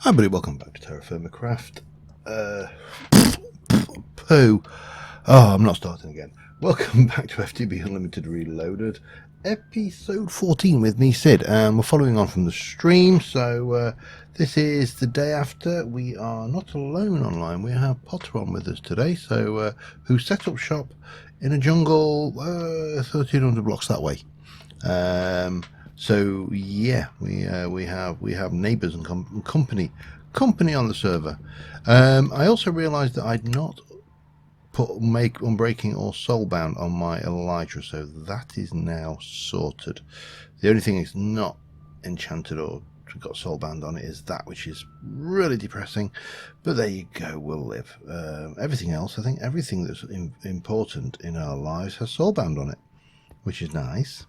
Hi everybody, welcome back to Terra Firma Craft. Poo. Oh, I'm not starting again. Welcome back to FTB Unlimited Reloaded, episode 14 with me, Sid, and we're following on from the stream. So this is the day after. We are not alone online. We have Potter on with us today, so who set up shop in a jungle 1300 blocks that way. So yeah, we have neighbours and company on the server. I also realised that I'd not put make unbreaking or soulbound on my elytra, so that is now sorted. The only thing it's not enchanted or got soulbound on it is that, which is really depressing, but there you go, we'll live. Everything else, I think everything that's important in our lives has soulbound on it, which is nice.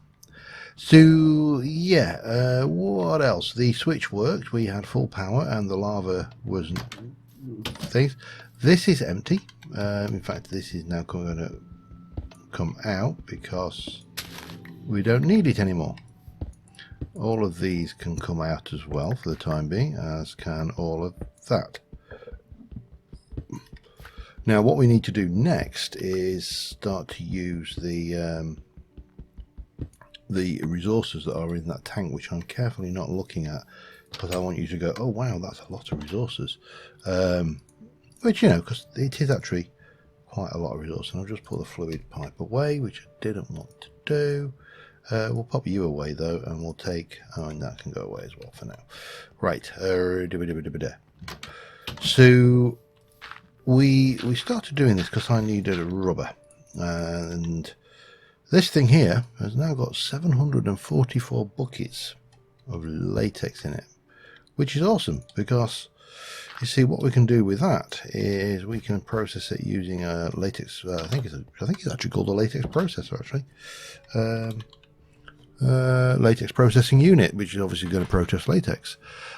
So yeah, what else? The switch worked. We had full power, and the lava was things. This is empty. In fact, this is now going to come out because we don't need it anymore. All of these can come out as well for the time being, as can all of that. Now, what we need to do next is start to use the resources that are in that tank, which I'm carefully not looking at because I want you to go, oh wow, that's a lot of resources, which, you know, because it is actually quite a lot of resources. And I'll just put the fluid pipe away, which I didn't want to do. We'll pop you away though, and we'll take, oh, and that can go away as well for now. Right, so we started doing this because I needed a rubber, and this thing here has now got 744 buckets of latex in it, which is awesome because you see what we can do with that is we can process it using a latex. I think it's actually called a latex processor, actually. Latex processing unit, which is obviously going to process latex,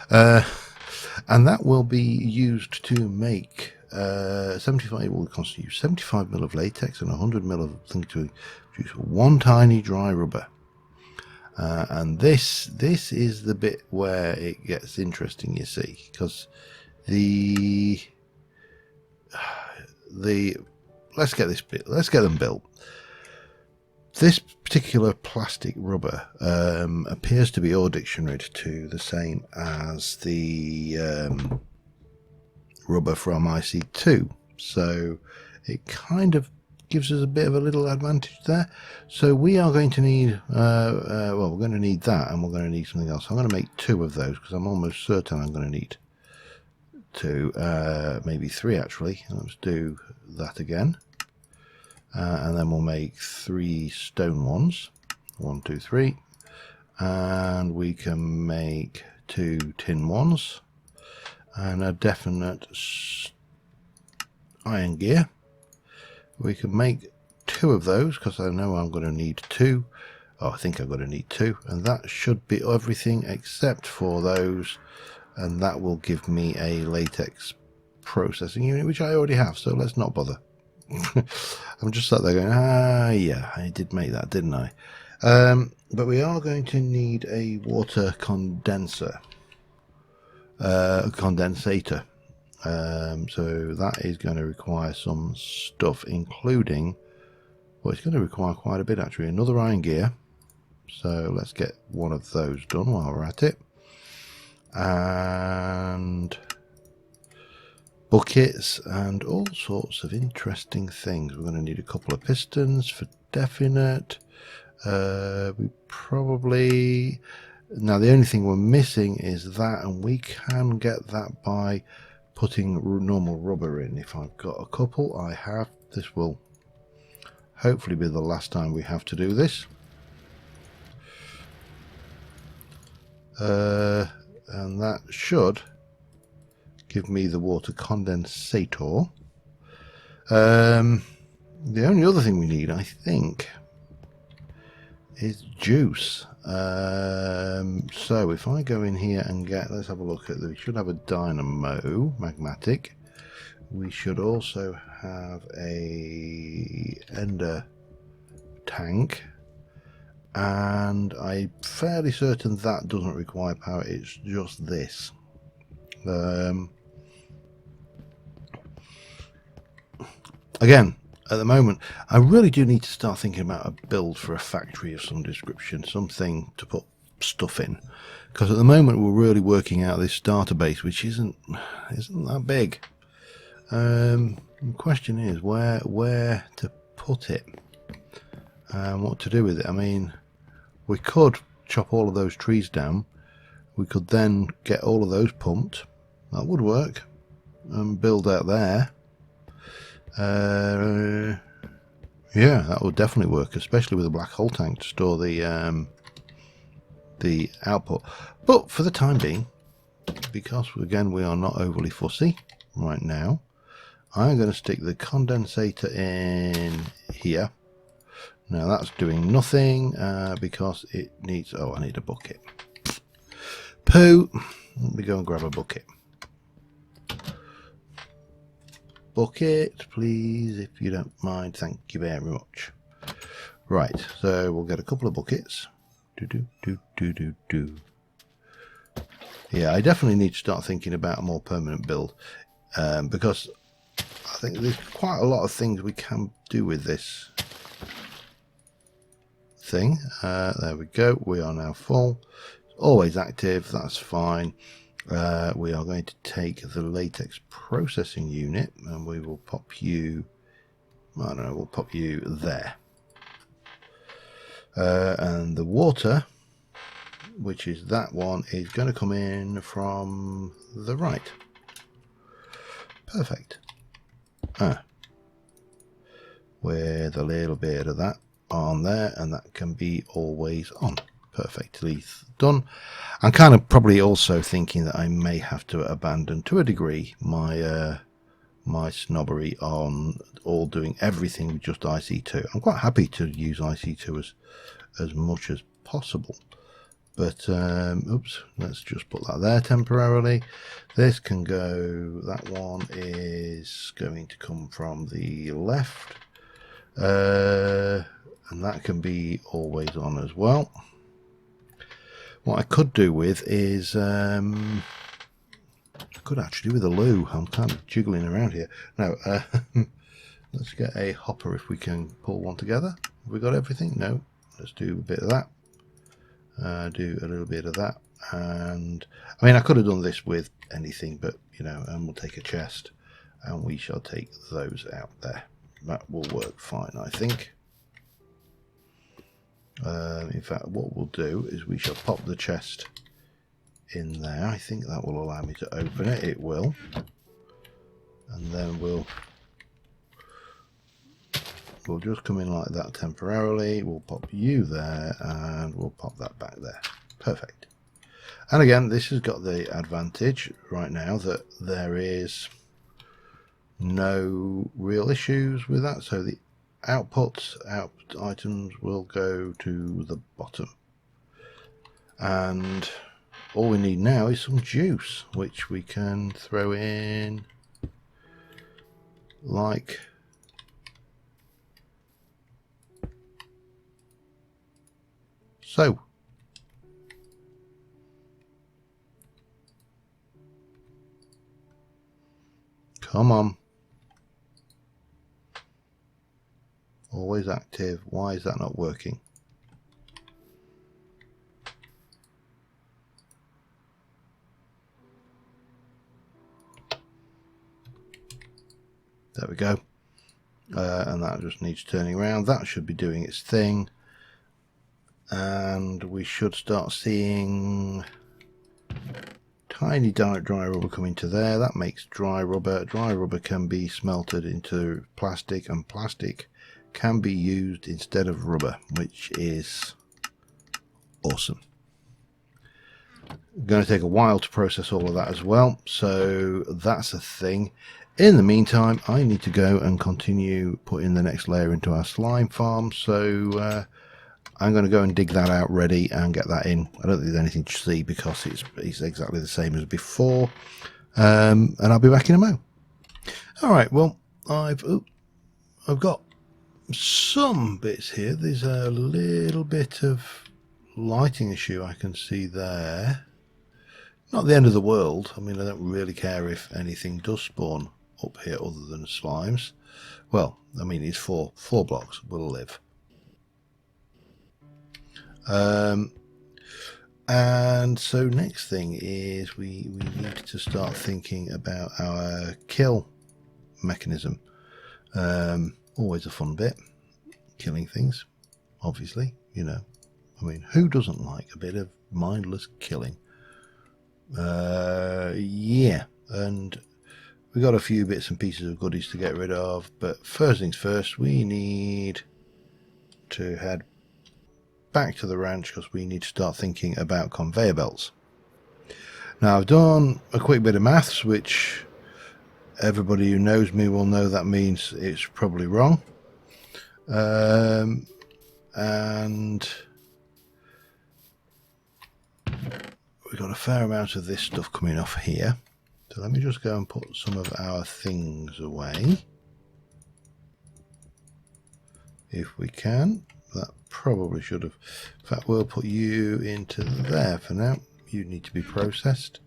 and that will be used to make 75. Will constitute 75 mil of latex and 100 mil of thing to produce one tiny dry rubber. And this is the bit where it gets interesting, you see, because let's get them built. This particular plastic rubber appears to be ore dictionaried to the same as the rubber from IC2, so it kind of gives us a bit of a little advantage there. So we are going to need well, we're going to need that, and we're going to need something else. I'm going to make 2 of those because I'm almost certain I'm going to need 2, maybe 3 actually. Let's do that again, and then we'll make 3 stone ones. 1, 2, 3, and we can make 2 tin ones and a definite iron gear. We can make 2 of those because I know I'm going to need 2. Oh, I think I'm going to need 2, and that should be everything except for those, and that will give me a latex processing unit, which I already have, so let's not bother. I'm just sat there going, yeah, I did make that, didn't I? But we are going to need a water condensator. So that is going to require some stuff, including, well, it's going to require quite a bit actually. Another iron gear, so let's get one of those done while we're at it, and buckets and all sorts of interesting things. We're going to need a couple of pistons for definite. We probably, now the only thing we're missing is that, and we can get that by putting normal rubber in. If I've got a couple, I have. This will hopefully be the last time we have to do this. And that should give me the water condensator. The only other thing we need, I think, is juice. So if I go in here and get, let's have a look at, we should have a dynamo magmatic. We should also have a ender tank, and I'm fairly certain that doesn't require power, it's just this. Again, at the moment, I really do need to start thinking about a build for a factory of some description, something to put stuff in, because at the moment we're really working out this starter base, which isn't that big. The question is where to put it and what to do with it. I mean, we could chop all of those trees down. We could then get all of those pumped. That would work. And build out there. Yeah, that would definitely work, especially with a black hole tank to store the output. But for the time being, because again we are not overly fussy right now, I'm going to stick the condensator in here. Now that's doing nothing because it needs... Oh, I need a bucket. Poo! Let me go and grab a bucket. Bucket, please, if you don't mind. Thank you very much. Right, so we'll get a couple of buckets. Yeah, I definitely need to start thinking about a more permanent build, because I think there's quite a lot of things we can do with this thing. There we go. We are now full. Always active. That's fine. We are going to take the latex processing unit and we will pop you, I don't know, we'll pop you there. And the water, which is that one, is going to come in from the right. Perfect. With a little bit of that on there, and that can be always on. Perfectly done. I'm kind of probably also thinking that I may have to abandon to a degree my my snobbery on all doing everything with just IC2. I'm quite happy to use IC2 as much as possible, but oops, let's just put that there temporarily. This can go, that one is going to come from the left, and that can be always on as well. What I could do with is, I could actually do with a loo. I'm kind of jiggling around here. No, let's get a hopper if we can pull one together. Have we got everything? No. Let's do a bit of that. Do a little bit of that. And, I mean, I could have done this with anything, but, you know, and we'll take a chest and we shall take those out there. That will work fine, I think. In fact, what we'll do is we shall pop the chest in there. I think that will allow me to open it. It will. And then we'll just come in like that temporarily. We'll pop you there and we'll pop that back there. Perfect. And again, this has got the advantage right now that there is no real issues with that. So the out items will go to the bottom, and all we need now is some juice, which we can throw in like so. Come on. Always active. Why is that not working? There we go. And that just needs turning around. That should be doing its thing. And we should start seeing tiny dry rubber coming to there. That makes dry rubber. Dry rubber can be smelted into plastic, and plastic can be used instead of rubber, which is awesome. Going to take a while to process all of that as well, so that's a thing. In the meantime, I need to go and continue putting the next layer into our slime farm, so I'm going to go and dig that out ready and get that in. I don't think there's anything to see because it's exactly the same as before, and I'll be back in a mo. Alright, well, I've got some bits here. There's a little bit of lighting issue I can see there. Not the end of the world. I mean, I don't really care if anything does spawn up here other than slimes. Well, I mean, it's four blocks will live. And so next thing is we need to start thinking about our kill mechanism. Always a fun bit, killing things, obviously, you know. I mean, who doesn't like a bit of mindless killing? Yeah, and we got a few bits and pieces of goodies to get rid of, but first things first, we need to head back to the ranch because we need to start thinking about conveyor belts. Now, I've done a quick bit of maths, which everybody who knows me will know that means it's probably wrong. And we've got a fair amount of this stuff coming off here. So let me just go and put some of our things away. If we can. That probably should have. In fact, we'll put you into there for now. You need to be processed.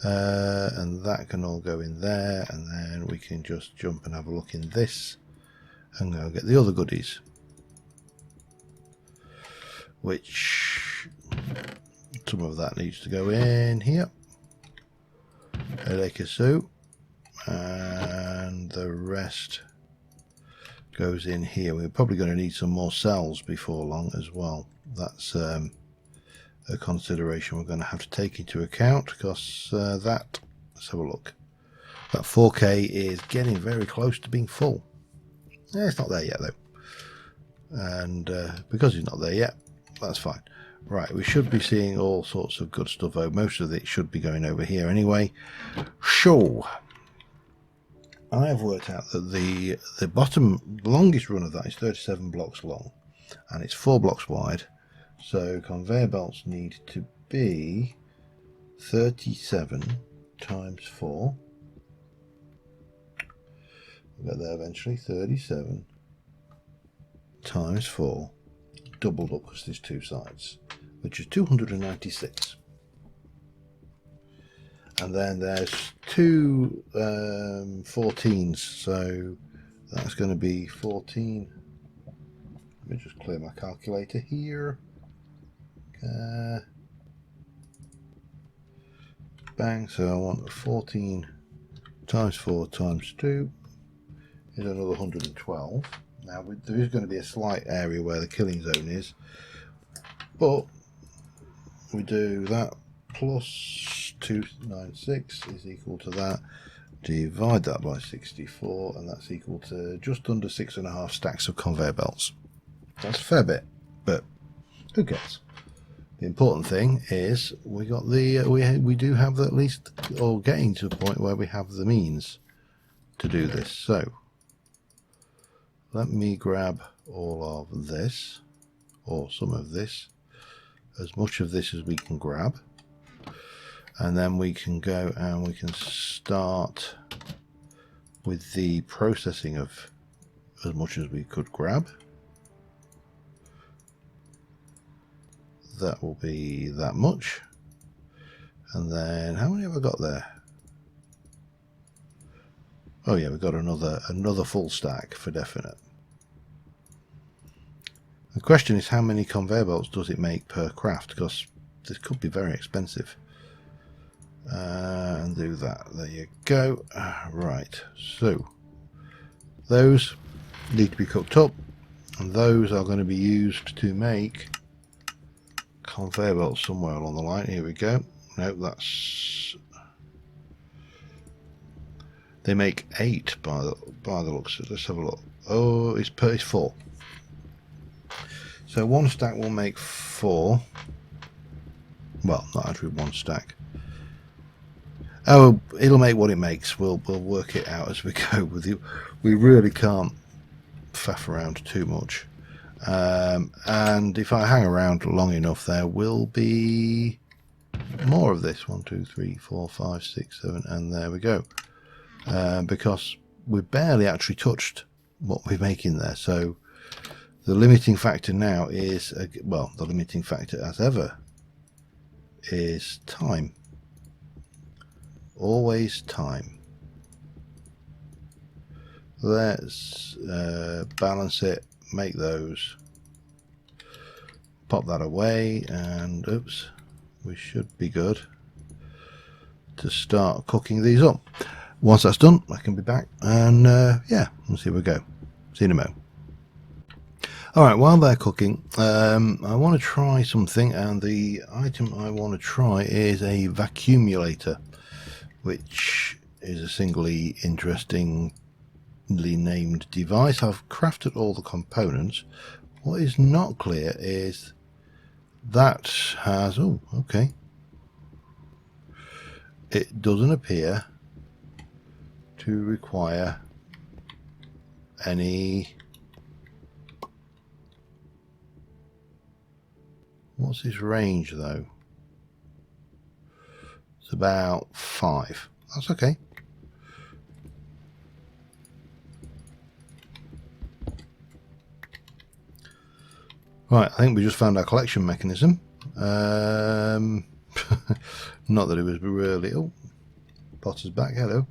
And that can all go in there. And then we can just jump and have a look in this. And go get the other goodies. Which some of that needs to go in here. Elekasu. And the rest goes in here. We're probably going to need some more cells before long as well. That's a consideration we're going to have to take into account because that, let's have a look, that 4K is getting very close to being full. It's not there yet though, and because it's not there yet, that's fine. Right, we should be seeing all sorts of good stuff. Most of it should be going over here anyway. So I have worked out that the bottom longest run of that is 37 blocks long and it's 4 blocks wide, so conveyor belts need to be 37 times 4. We'll get there eventually. 37 times 4 doubled up because there's 2 sides, which is 296. And then there's 2 14s, so that's going to be 14. Let me just clear my calculator here. Bang, so I want 14 times 4 times 2 is another 112. Now there is going to be a slight area where the killing zone is, but we do that plus 296 is equal to that. Divide that by 64 and that's equal to just under 6.5 stacks of conveyor belts. That's a fair bit, but who cares? The important thing is we got the we do have the, at least, or getting to a point where we have the means to do this. So let me grab all of this, or some of this, as much of this as we can grab, and then we can go and we can start with the processing of as much as we could grab. That will be that much, and then how many have I got there? Oh yeah, we've got another full stack for definite. The question is, how many conveyor belts does it make per craft? Because this could be very expensive. And do that. There you go. Right, so those need to be cooked up, and those are going to be used to make conveyor belts somewhere along the line. Here we go. No, that's, they make 8 by the looks of it. Let's have a look. Oh, it's 4. So one stack will make 4. Well, not actually one stack. Oh, it'll make what it makes. We'll work it out as we go with you. We really can't faff around too much. And if I hang around long enough, there will be more of this. 1, 2, 3, 4, 5, 6, 7, and there we go. Because we barely actually touched what we're making there. So the limiting factor now is, well, the limiting factor as ever is time. always time. Let's balance it, make those, pop that away, and oops, we should be good to start cooking these up. Once that's done, I can be back and yeah, we'll see where we go. See you in a moment. Alright, while they're cooking, I want to try something, and the item I want to try is a vacuumulator, which is a singly interestingly named device. I've crafted all the components. What is not clear is that has, oh, okay, it doesn't appear to require any. What's his range though? It's about 5. That's okay. Right, I think we just found our collection mechanism. Not that it was really. Oh, Potter's back. Hello.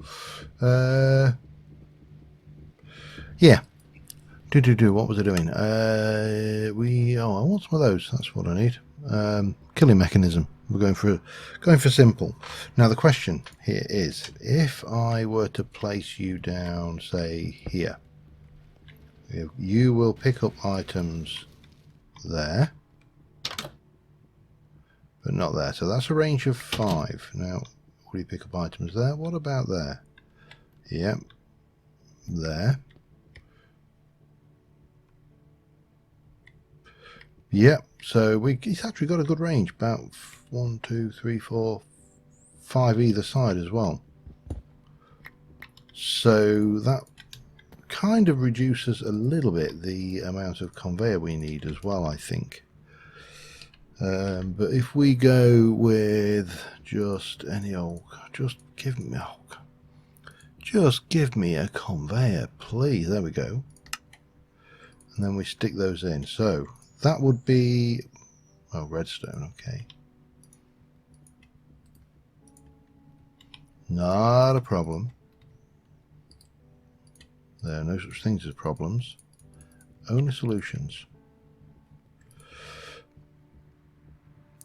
Yeah. What was I doing? I want some of those. That's what I need. Killing mechanism. We're going for simple. Now the question here is, if I were to place you down, say here, you will pick up items there, but not there. So that's a range of 5. Now, will you pick up items there? What about there? Yep, there. Yep, so he's actually got a good range, about 1, 2, 3, 4, 5 either side as well. So that kind of reduces a little bit the amount of conveyor we need as well, I think. But if we go with just any old, just give me a conveyor, please. There we go. And then we stick those in. So that would be, oh, redstone, okay. Not a problem. There are no such things as problems, only solutions.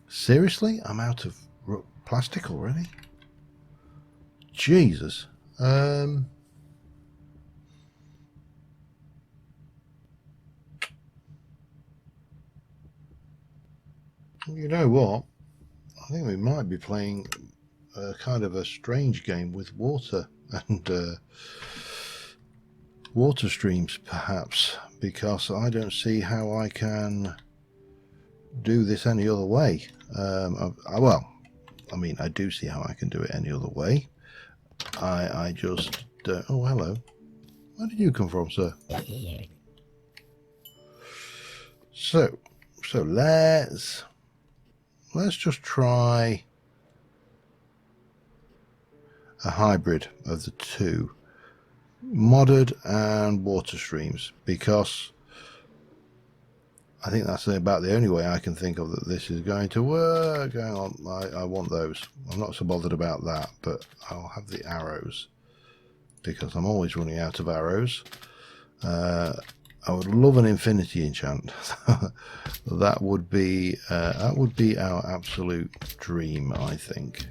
Seriously? I'm out of plastic already? Jesus. You know what? I think we might be playing a kind of a strange game with water and water streams, perhaps, because I don't see how I can do this any other way. Well, I mean, I do see how I can do it any other way. I just oh, hello. Where did you come from, sir? So let's just try a hybrid of the two, modded and water streams, because I think that's about the only way I can think of that this is going to work. Hang on, I want those. I'm not so bothered about that, but I'll have the arrows because I'm always running out of arrows. I would love an infinity enchant. That would be our absolute dream, I think.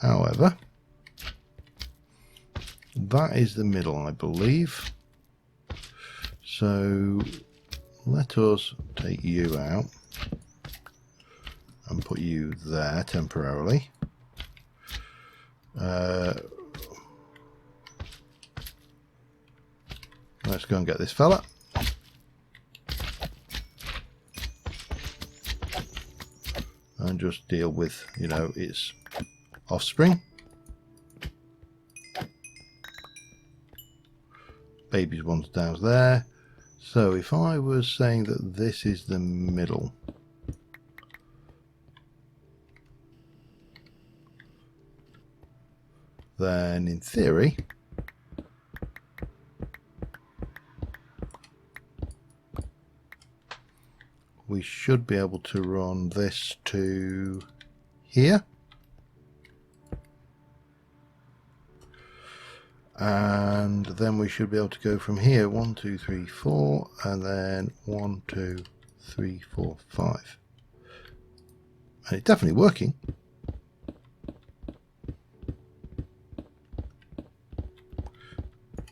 However, that is the middle, I believe. So let us take you out and put you there temporarily. Let's go and get this fella. And just deal with, you know, its offspring. Baby's one's down there. So if I was saying that this is the middle, then in theory we should be able to run this to here. and then we should be able to go from here 1 2 3 4 and then 1 2 3 4 5, and it's definitely working.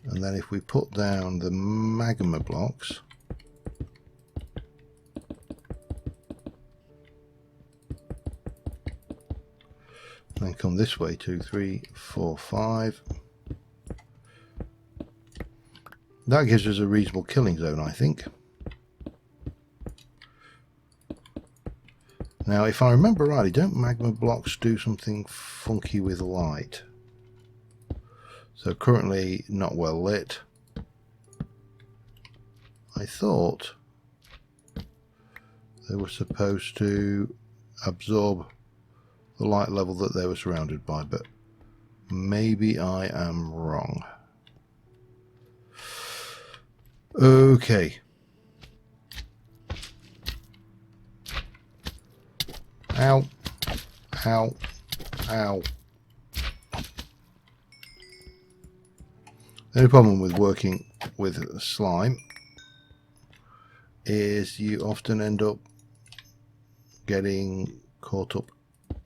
And then if we put down the magma blocks, then come this way 2 3 4 5, that gives us a reasonable killing zone, I think. Now if I remember rightly, don't magma blocks do something funky with light? So currently not well lit. I thought they were supposed to absorb the light level that they were surrounded by, but maybe I am wrong. Okay. Ow. Ow. Ow. The only problem with working with slime is you often end up getting caught up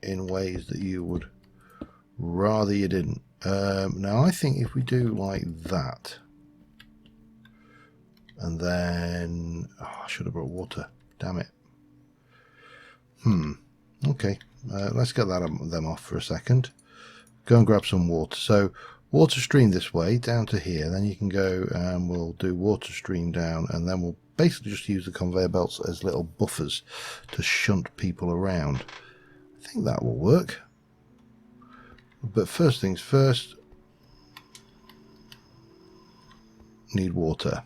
in ways that you would rather you didn't. Now I think if we do like that, and then I should have brought water, damn it. Okay, let's get them off for a second. Go and grab some water. So water stream this way down to here, then you can go and we'll do water stream down, and then we'll basically just use the conveyor belts as little buffers to shunt people around. I think that will work. But first things first, need water.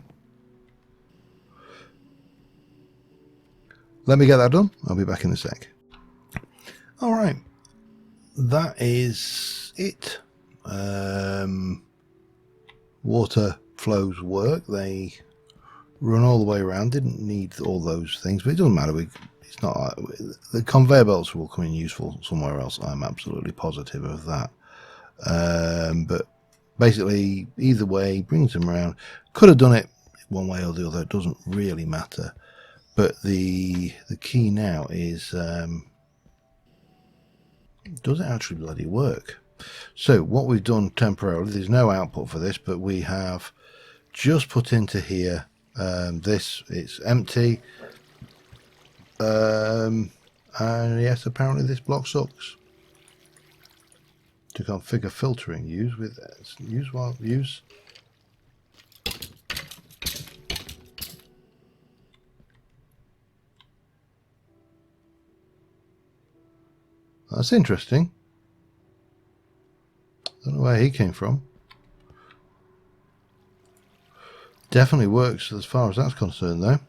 Let me get that done. I'll be back in a sec. Alright, that is it. Water flows work. They run all the way around. Didn't need all those things, but it doesn't matter. It's not like, the conveyor belts will come in useful somewhere else. I'm absolutely positive of that. But basically, either way, brings them around. Could have done it one way or the other. It doesn't really matter. But the key now is, does it actually bloody work? So what we've done temporarily, there's no output for this, but we have just put into here this, it's empty, and yes, apparently this block sucks. To configure filtering, use that's interesting. Don't know where he came from. Definitely works as far as that's concerned, though.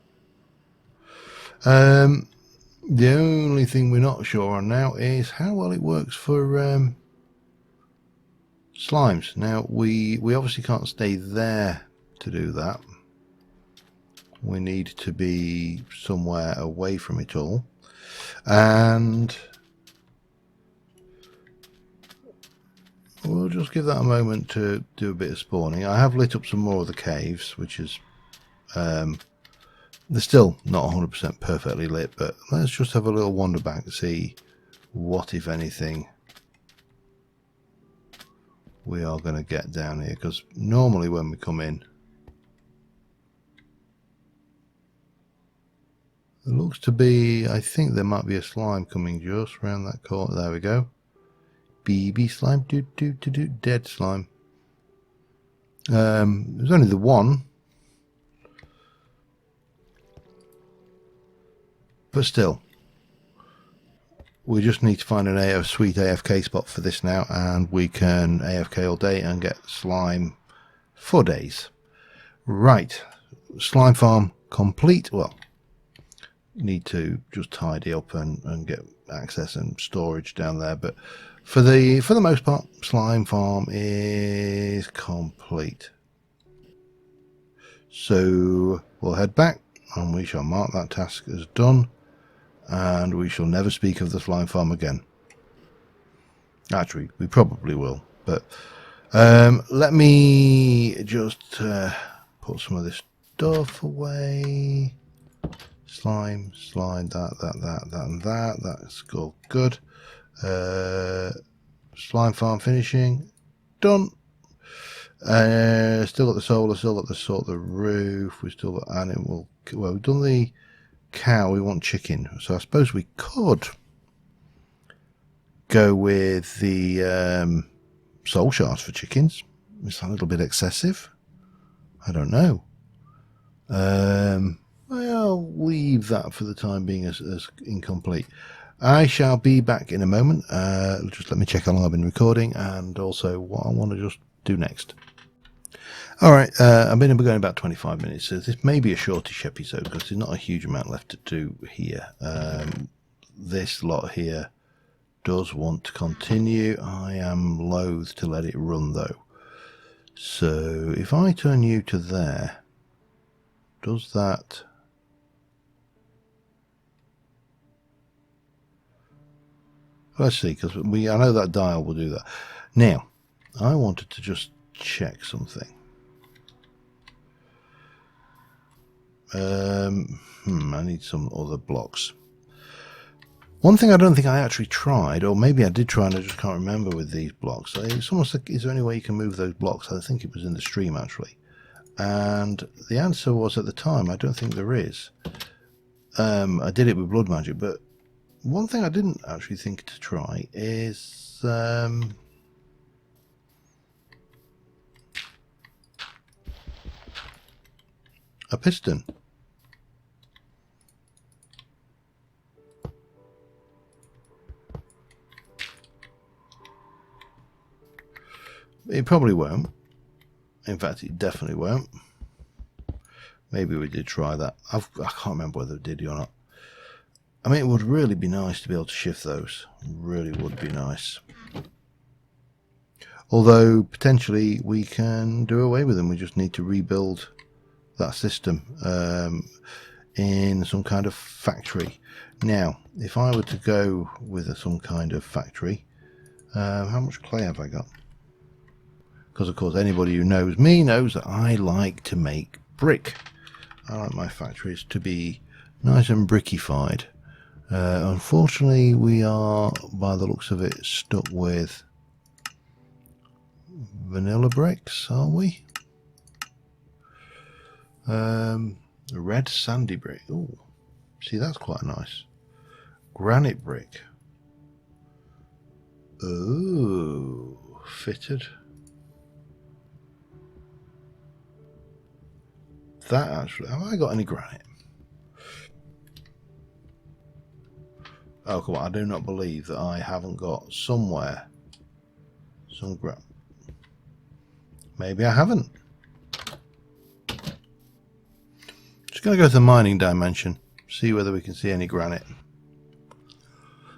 The only thing we're not sure on now is how well it works for slimes. Now we obviously can't stay there to do that. We need to be somewhere away from it all, and we'll just give that a moment to do a bit of spawning. I have lit up some more of the caves, which is they're still not 100% perfectly lit, but let's just have a little wander back to see what, if anything, we are going to get down here, because normally when we come in, it looks to be, I think there might be a slime coming just around that corner. There we go. BB slime, dead slime. There's only the one, but still, we just need to find a sweet AFK spot for this now, and we can AFK all day and get slime for days. Right, slime farm complete. Well, need to just tidy up and get access and storage down there, but for the most part, slime farm is complete. So we'll head back and we shall mark that task as done, and we shall never speak of the slime farm again. Actually, we probably will, but Let me just put some of this stuff away. Slime, slide, that, and that. That's all good. Slime farm finishing. Done. Still got the solar, still got the sort of the roof. We still got animal. Well, we've done the cow. We want chicken. So I suppose we could go with the soul shards for chickens. It's a little bit excessive. I don't know. I'll leave that for the time being as incomplete. I shall be back in a moment. Just let me check how long I've been recording and also what I want to just do next. Alright, I've been going about 25 minutes, so this may be a shortish episode because there's not a huge amount left to do here. This lot here does want to continue. I am loath to let it run though. So if I turn you to there, does that... Let's see, because I know that dial will do that. Now, I wanted to just check something. I need some other blocks. One thing I don't think I actually tried, or maybe I did try and I just can't remember with these blocks. It's almost like, is there any way you can move those blocks? I think it was in the stream actually. And the answer was at the time, I don't think there is. I did it with blood magic, but one thing I didn't actually think to try is a piston. It probably won't. In fact, it definitely won't. Maybe we did try that. I can't remember whether it did or not. I mean, it would really be nice to be able to shift those. It really would be nice. Although, potentially, we can do away with them. We just need to rebuild that system in some kind of factory. Now, if I were to go with some kind of factory, how much clay have I got? Because, of course, anybody who knows me knows that I like to make brick. I like my factories to be nice and brickified. Unfortunately, we are, by the looks of it, stuck with vanilla bricks, are we? Red sandy brick. Oh, see, that's quite nice. Granite brick. Oh, fitted. That actually, have I got any granite? Oh, come on, I do not believe that I haven't got somewhere some granite. Maybe I haven't. Just going to go to the mining dimension, see whether we can see any granite.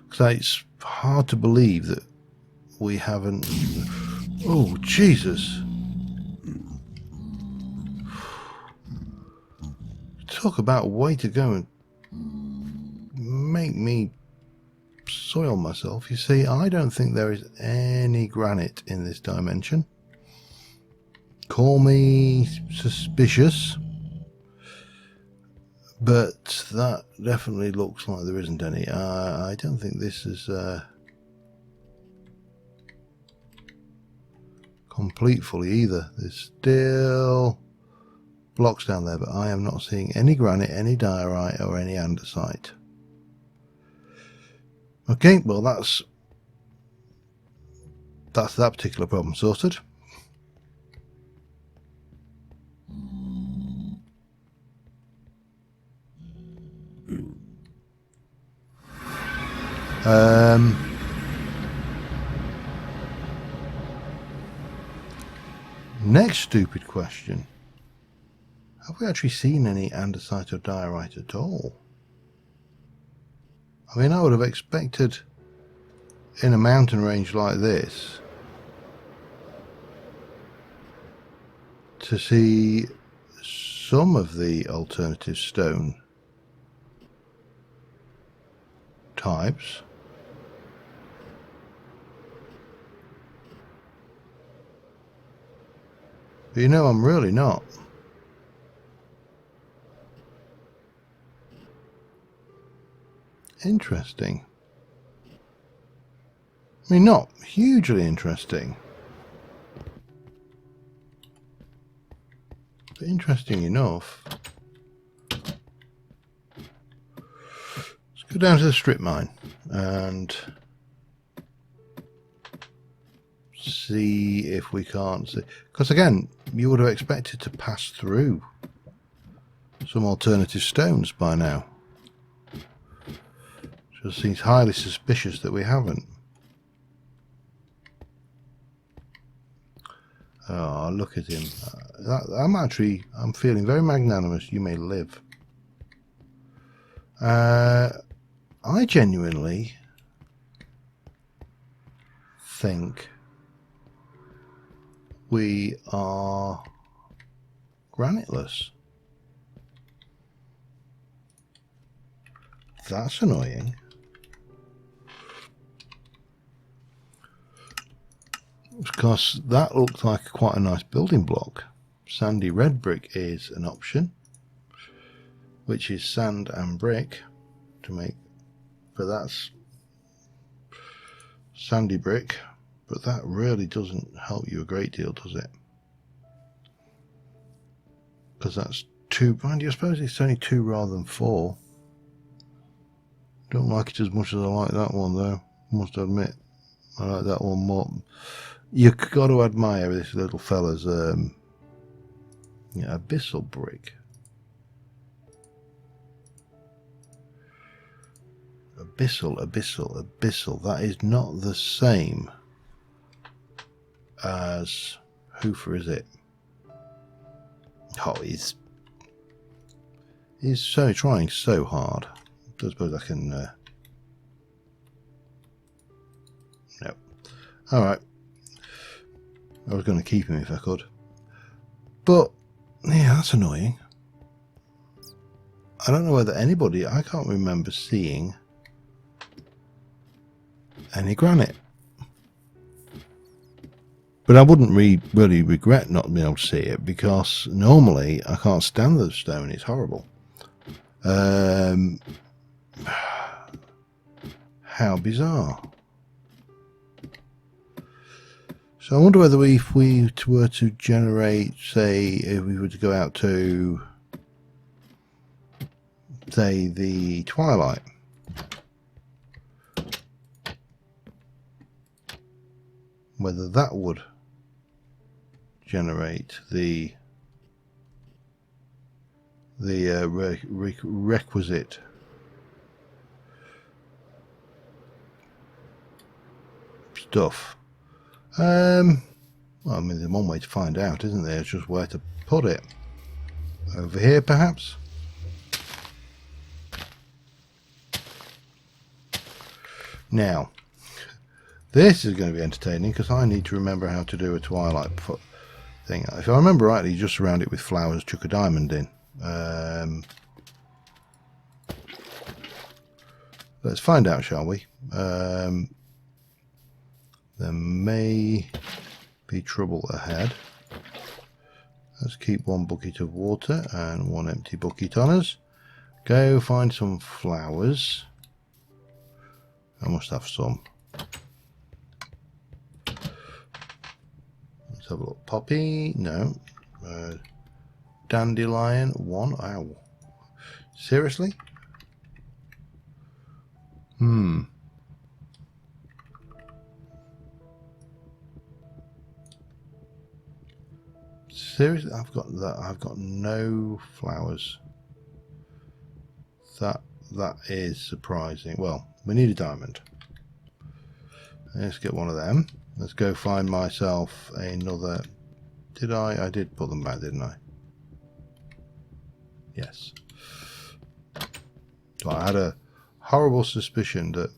Because it's hard to believe that we haven't... Oh, Jesus. Talk about a way to go and make me soil myself. You see, I don't think there is any granite in this dimension. Call me suspicious, but that definitely looks like there isn't any. I don't think this is complete fully either. There's still blocks down there, but I am not seeing any granite, any diorite, or any andesite. Okay, well that's that particular problem sorted. Next stupid question. Have we actually seen any andesite or diorite at all? I mean, I would have expected in a mountain range like this to see some of the alternative stone types. But you know, I'm really not. Interesting. I mean, not hugely interesting. But interesting enough. Let's go down to the strip mine and see if we can't see. Because again, you would have expected to pass through some alternative stones by now. Just seems highly suspicious that we haven't. Oh, look at him. I'm feeling very magnanimous. You may live. I genuinely think we are graniteless. That's annoying. Because that looks like quite a nice building block. Sandy red brick is an option, which is sand and brick to make, but that's sandy brick, but that really doesn't help you a great deal, does it? Because that's 2, mind you, I suppose it's only 2 rather than 4. Don't like it as much as I like that one though, must admit. I like that one more. You've got to admire this little fella's abyssal brick. Abyssal. That is not the same as Hoofer, is it? Oh, he's so trying so hard. I suppose I can. No. All right. I was going to keep him if I could, but yeah, that's annoying. I don't know whether anybody. I can't remember seeing any granite. But I wouldn't really regret not being able to see it, because normally I can't stand the stone. It's horrible. How bizarre. So I wonder whether if we were to generate, say, if we were to go out to, say, the Twilight. Whether that would generate the requisite stuff. Well, I mean, there's one way to find out, isn't there? It's just where to put it. Over here, perhaps? Now, this is going to be entertaining, because I need to remember how to do a Twilight thing. If I remember rightly, you just surround it with flowers, chuck a diamond in. Let's find out, shall we? There may be trouble ahead. Let's keep 1 bucket of water and 1 empty bucket on us. Go find some flowers. I must have some. Let's have a look. Poppy, no. Dandelion, 1. Ow. Seriously? Seriously, I've got that. I've got no flowers. That is surprising. Well, we need a diamond. Let's get one of them. Let's go find myself another. Did I? I did put them back, didn't I? Yes. So I had a horrible suspicion that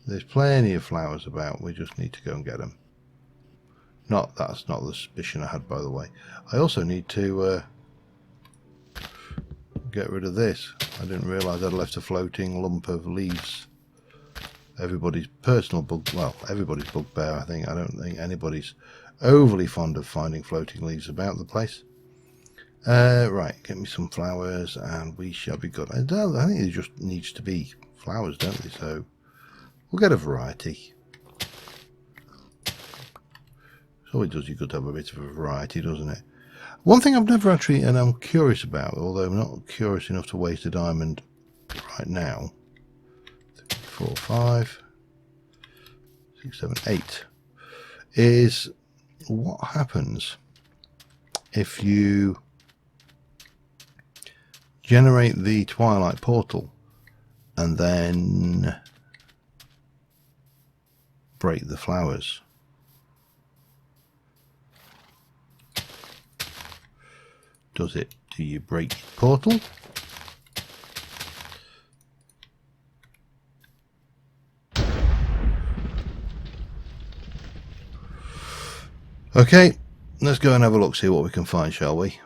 there's plenty of flowers about. We just need to go and get them. That's not the suspicion I had, by the way. I also need to get rid of this. I didn't realise I'd left a floating lump of leaves everybody's personal everybody's bugbear, I think. I don't think anybody's overly fond of finding floating leaves about the place. Right, get me some flowers and we shall be good. I think it just needs to be flowers, don't they? So we'll get a variety. So it does you good to have a bit of a variety, doesn't it? One thing I've never actually, and I'm curious about, although I'm not curious enough to waste a diamond right now. 3, 4, 5, 6, 7, 8 is what happens if you generate the Twilight portal and then break the flowers. Do you break the portal? Okay, let's go and have a look, see what we can find, shall we?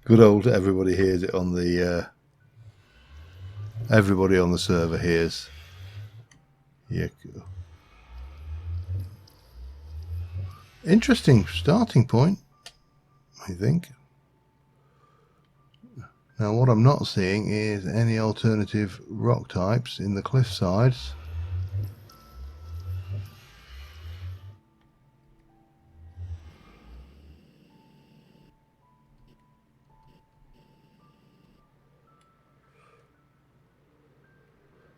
Good old everybody hears it on the everybody on the server hears. Yeah. Interesting starting point, I think. Now what I'm not seeing is any alternative rock types in the cliff sides.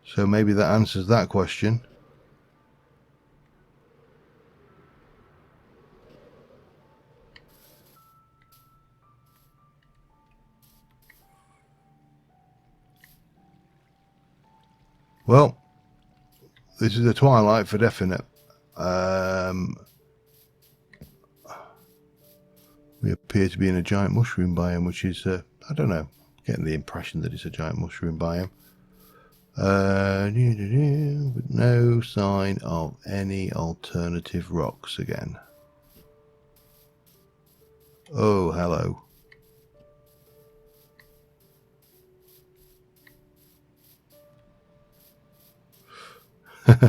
So maybe that answers that question. Well, this is a Twilight for definite. We appear to be in a giant mushroom biome, which is, I don't know, getting the impression that it's a giant mushroom biome. But no sign of any alternative rocks again. Oh, hello. I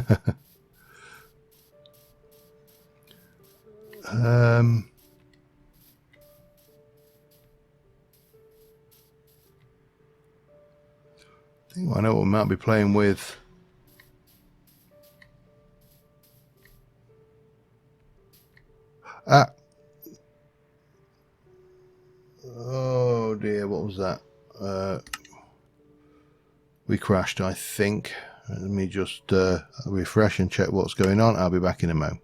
think I know what we might be playing with. Oh dear, what was that? We crashed, I think. Let me just refresh and check what's going on. I'll be back in a moment.